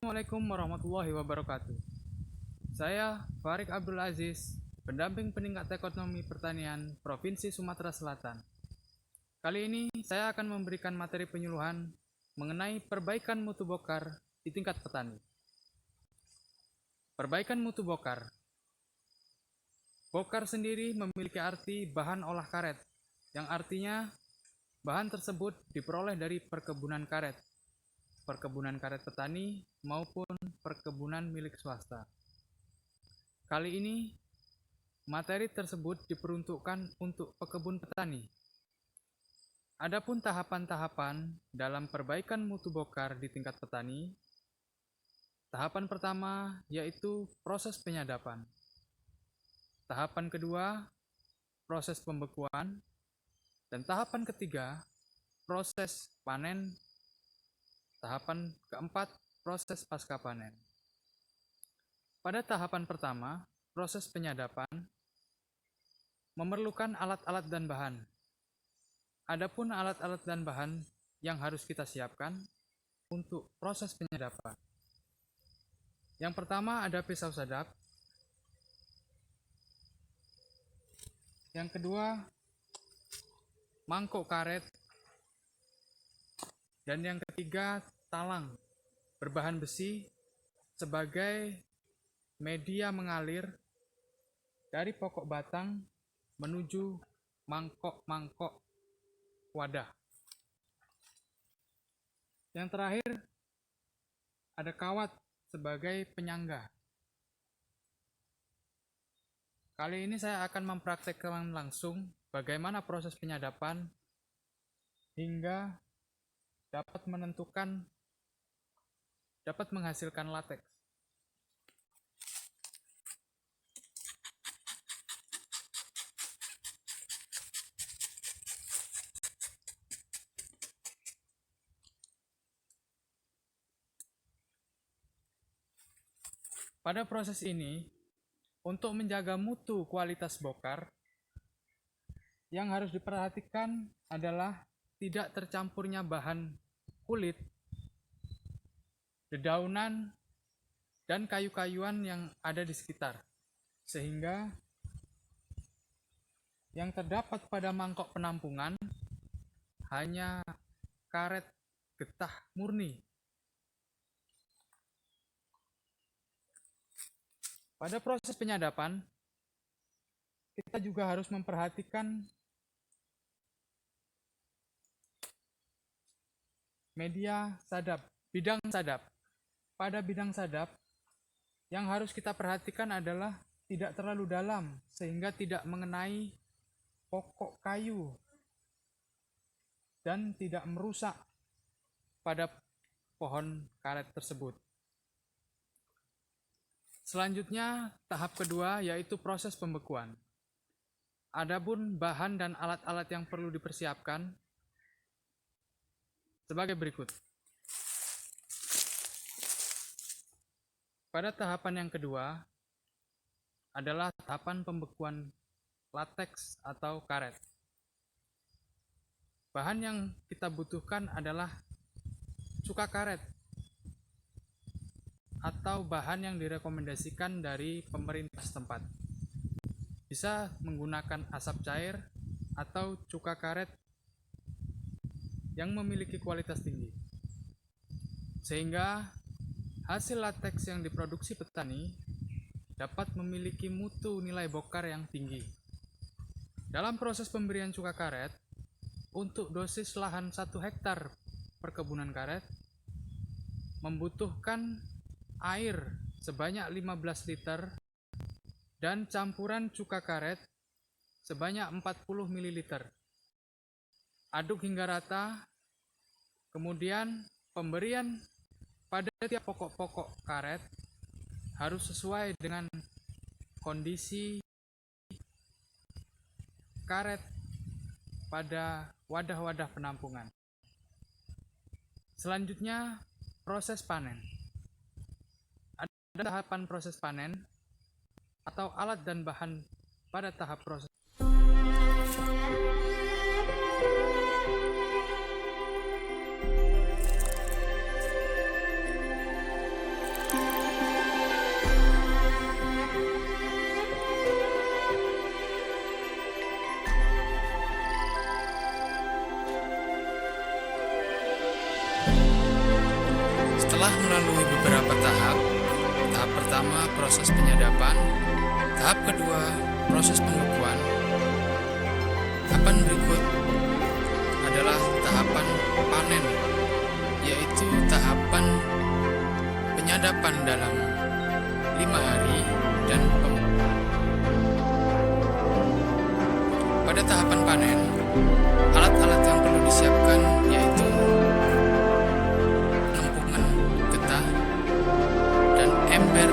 Assalamualaikum warahmatullahi wabarakatuh. Saya Farik Abdul Aziz, pendamping peningkat ekonomi pertanian Provinsi Sumatera Selatan. Kali ini saya akan memberikan materi penyuluhan mengenai perbaikan mutu bokar di tingkat petani. Perbaikan mutu bokar. Bokar sendiri memiliki arti bahan olah karet, yang artinya bahan tersebut diperoleh dari perkebunan karet petani maupun perkebunan milik swasta. Kali ini, materi tersebut diperuntukkan untuk pekebun petani. Adapun tahapan-tahapan dalam perbaikan mutu bokar di tingkat petani, tahapan pertama yaitu proses penyadapan. Tahapan kedua, proses pembekuan. Dan tahapan ketiga, proses panen. Tahapan keempat, proses pasca panen. Pada tahapan pertama, proses penyadapan, memerlukan alat-alat dan bahan. Adapun alat-alat dan bahan yang harus kita siapkan untuk proses penyadapan. Yang pertama ada pisau sadap. Yang kedua, mangkok karet. Dan yang ketiga, talang berbahan besi sebagai media mengalir dari pokok batang menuju mangkok-mangkok wadah. Yang terakhir, ada kawat sebagai penyangga. Kali ini saya akan mempraktekkan langsung bagaimana proses penyadapan hingga dapat menghasilkan lateks. Pada proses ini, untuk menjaga mutu kualitas bokar, yang harus diperhatikan adalah tidak tercampurnya bahan kulit, dedaunan, dan kayu-kayuan yang ada di sekitar, sehingga yang terdapat pada mangkok penampungan hanya karet getah murni. Pada proses penyadapan, kita juga harus memperhatikan media sadap, bidang sadap. Pada bidang sadap, yang harus kita perhatikan adalah tidak terlalu dalam, sehingga tidak mengenai pokok kayu dan tidak merusak pada pohon karet tersebut. Selanjutnya, tahap kedua yaitu proses pembekuan. Adapun bahan dan alat-alat yang perlu dipersiapkan sebagai berikut. Pada tahapan yang kedua adalah tahapan pembekuan lateks atau karet. Bahan yang kita butuhkan adalah cuka karet atau bahan yang direkomendasikan dari pemerintah setempat. Bisa menggunakan asap cair atau cuka karet yang memiliki kualitas tinggi, sehingga hasil lateks yang diproduksi petani dapat memiliki mutu nilai bokar yang tinggi. Dalam proses pemberian cuka karet, untuk dosis lahan 1 hektar perkebunan karet membutuhkan air sebanyak 15 liter dan campuran cuka karet sebanyak 40 ml. Aduk hingga rata, kemudian pemberian pada tiap pokok-pokok karet harus sesuai dengan kondisi karet pada wadah-wadah penampungan. Selanjutnya, proses panen. Ada tahapan proses panen atau alat dan bahan pada tahap proses. melalui beberapa tahap. Tahap pertama, proses penyadapan. Tahap kedua, proses pembukuan. Tahapan berikut adalah tahapan panen, yaitu tahapan penyadapan dalam 5 hari dan pada tahapan panen, alat-alat yang perlu disiapkan yaitu nempungan, getah, dan ember